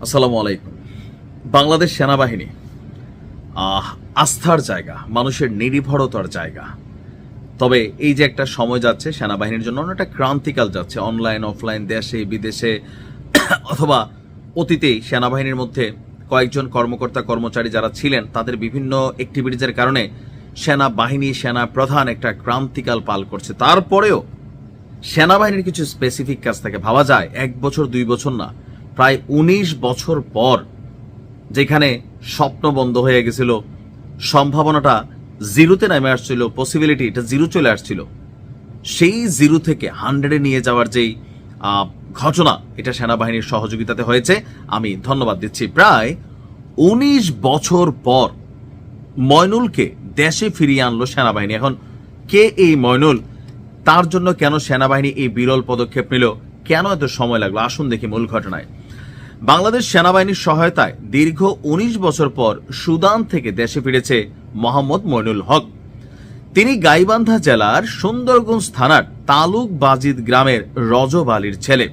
আসসালামু আলাইকুম। বাংলাদেশ সেনাবাহিনী আস্থার জায়গা, মানুষের নির্ভরতার জায়গা। তবে এই যে একটা সময় যাচ্ছে সেনাবাহিনীর জন্য অনেকটা ক্রান্তিকাল যাচ্ছে, অনলাইন অফলাইন, দেশে বিদেশে অথবা অতীতেই সেনাবাহিনীর মধ্যে কয়েকজন কর্মকর্তা কর্মচারী যারা ছিলেন তাদের বিভিন্ন অ্যাক্টিভিটিজের কারণে সেনাবাহিনী সেনা প্রধান একটা ক্রান্তিকাল পাল করছে। তারপরেও সেনাবাহিনীর কিছু স্পেসিফিক কাজ থাকে, ভাবা যায় 1 বছর 2 বছর না, প্রায় 19 বছর পর যেখানে স্বপ্ন বন্ধ হয়ে গেছিল, সম্ভাবনাটা জিরোতে নেমে আসছিল, পসিবিলিটি এটা জিরো চলে আসছিল, সেই জিরো থেকে 100-এ নিয়ে যাওয়ার যেই ঘটনা, এটা সেনাবাহিনীর সহযোগিতাতে হয়েছে। আমি ধন্যবাদ দিচ্ছি। প্রায় 19 বছর পর ময়নুলকে দেশে ফিরিয়ে আনলো সেনাবাহিনী। এখন কে এই ময়নুল, তার জন্য কেন সেনাবাহিনী এই বিরল পদক্ষেপ নিল, কেন এত সময় লাগলো, আসুন দেখি মূল ঘটনায়। বাংলাদেশ সেনাবাহিনীর সহায়তায় দীর্ঘ 19 বছর পর সুদান থেকে দেশে ফিরেছে মোহাম্মদ মইনুল হক। তিনি গাইবান্ধা জেলার সুন্দরগঞ্জ থানার তালুক বাজিদ গ্রামের রজব আলীর ছেলে।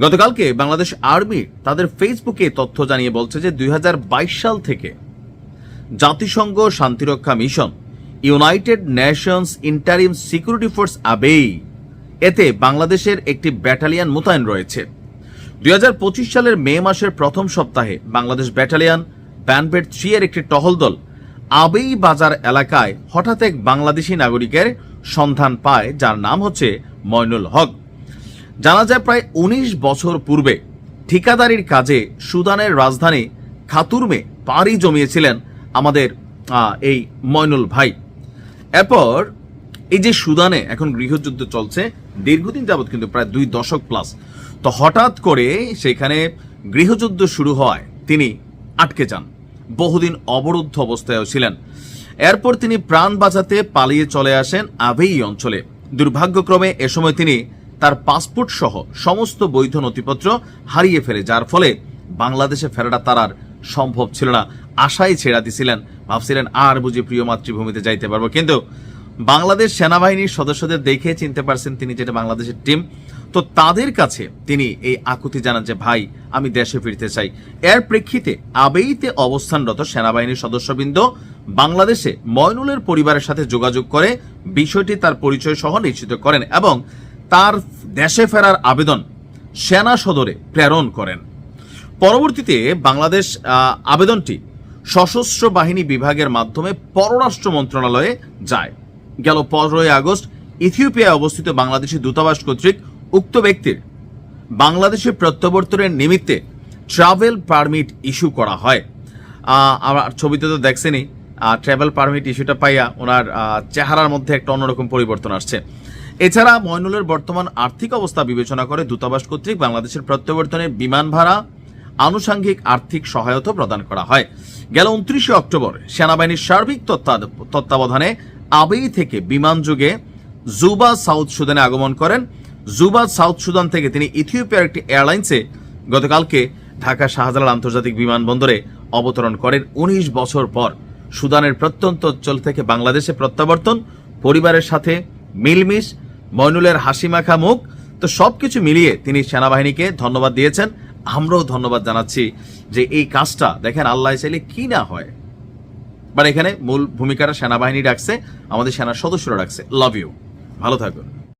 গতকালকে বাংলাদেশ আর্মি তাদের ফেসবুকে তথ্য জানিয়ে বলছে যে 2022 সাল থেকে জাতিসংঘ শান্তিরক্ষা mission, United Nations Interim Security Force Abyei, এতে বাংলাদেশের একটি ব্যাটালিয়ন মোতায়েন রয়েছে। 2025 সালের মে মাসের প্রথম সপ্তাহে বাংলাদেশ ব্যাটালিয়ন ব্যান্ডবেড 3 এর একটি টহল দল আবেই বাজার এলাকায় হঠাৎ এক বাংলাদেশি নাগরিকের সন্ধান পায়, যার নাম হচ্ছে মইনুল হক। জানা যায় প্রায় 19 বছর পূর্বে ঠিকাদারির কাজে সুদানের রাজধানী খাতুর্মে পাড়ি জমিয়েছিলেন আমাদের এই মইনুল ভাই। এরপর এই যে সুদানে এখন গৃহযুদ্ধ চলছে দীর্ঘদিন যাবৎ, কিন্তু প্রায় 2 দশক প্লাস, তো হঠাৎ করে সেখানে গৃহযুদ্ধ শুরু হওয়ায় তিনি আটকে যান, বহুদিন অবরুদ্ধ অবস্থায়ও ছিলেন। এরপর তিনি প্রাণ বাঁচাতে পালিয়ে চলে আসেন আবেই অঞ্চলে। দুর্ভাগ্যক্রমে এ সময় তিনি তার পাসপোর্ট সহ সমস্ত বৈধ নথিপত্র হারিয়ে ফেলে, যার ফলে বাংলাদেশে ফেরাটা তার আর সম্ভব ছিল না। আশাই ছেড়া দিছিলেন, ভাবছিলেন আর বুঝি প্রিয় মাতৃভূমিতে যাইতে পারবো, কিন্তু বাংলাদেশ সেনাবাহিনীর সদস্যদের দেখে চিনতে পারছেন তিনি যেটা বাংলাদেশের টিম, তো তাদের কাছে তিনি এই আকুতি জানান যে ভাই আমি দেশে ফিরতে চাই। এর প্রেক্ষিতে আবেইতে অবস্থানরত সেনাবাহিনীর সদস্যবৃন্দ বাংলাদেশে মইনুলের পরিবারের সাথে যোগাযোগ করে বিষয়টি তার পরিচয় সহ নিশ্চিত করেন এবং তার দেশে ফেরার আবেদন সেনা সদরে প্রেরণ করেন। পরবর্তীতে বাংলাদেশ আবেদনটি সশস্ত্র বাহিনী বিভাগের মাধ্যমে পররাষ্ট্র মন্ত্রণালয়ে যায়। গেল 15 আগস্ট ইথিওপিয়ায় অবস্থিত বাংলাদেশি দূতাবাস কর্তৃক উক্ত ব্যক্তির বাংলাদেশে প্রত্যাবর্তনের নিমিত্তে ট্রাভেল পারমিট ইস্যু করা হয়। আমার ছবিতে তো দেখছেনই, ট্রাভেল পারমিট ইস্যুটা পাইয়া ওনার চেহারার মধ্যে একটা অন্যরকম পরিবর্তন আসছে। এছাড়া মইনুলের বর্তমান আর্থিক অবস্থা বিবেচনা করে দূতাবাস কর্তৃক বাংলাদেশের প্রত্যাবর্তনের বিমান ভাড়া, আনুষঙ্গিক আর্থিক সহায়তা প্রদান করা হয়। গেল 29 অক্টোবর সেনাবাহিনীর সার্বিক তত্ত্বাবধানে আবেই থেকে বিমানযোগে জুবা সাউথ সুদানে আগমন করেন। জুবা সাউথ সুদান থেকে তিনি ইথিওপিয়ার একটি এয়ারলাইন্সে গতকালকে ঢাকা শাহজালাল আন্তর্জাতিক বিমানবন্দরে অবতরণ করেন। 19 বছর পর সুদানের প্রত্যন্ত অঞ্চল থেকে বাংলাদেশে প্রত্যাবর্তন, পরিবারের সাথে মিলমিশ, মইনুলের হাসিমাখা মুখ, তো সবকিছু মিলিয়ে তিনি সেনাবাহিনীকে ধন্যবাদ দিয়েছেন। আমরাও ধন্যবাদ জানাচ্ছি যে এই কাজটা দেখেন আল্লাহ চাইলে কি না হয়, বাট এখানে মূল ভূমিকাটা সেনাবাহিনী রাখছে, আমাদের সেনার সদস্যরা রাখছে। লাভ ইউ, ভালো থাকুন।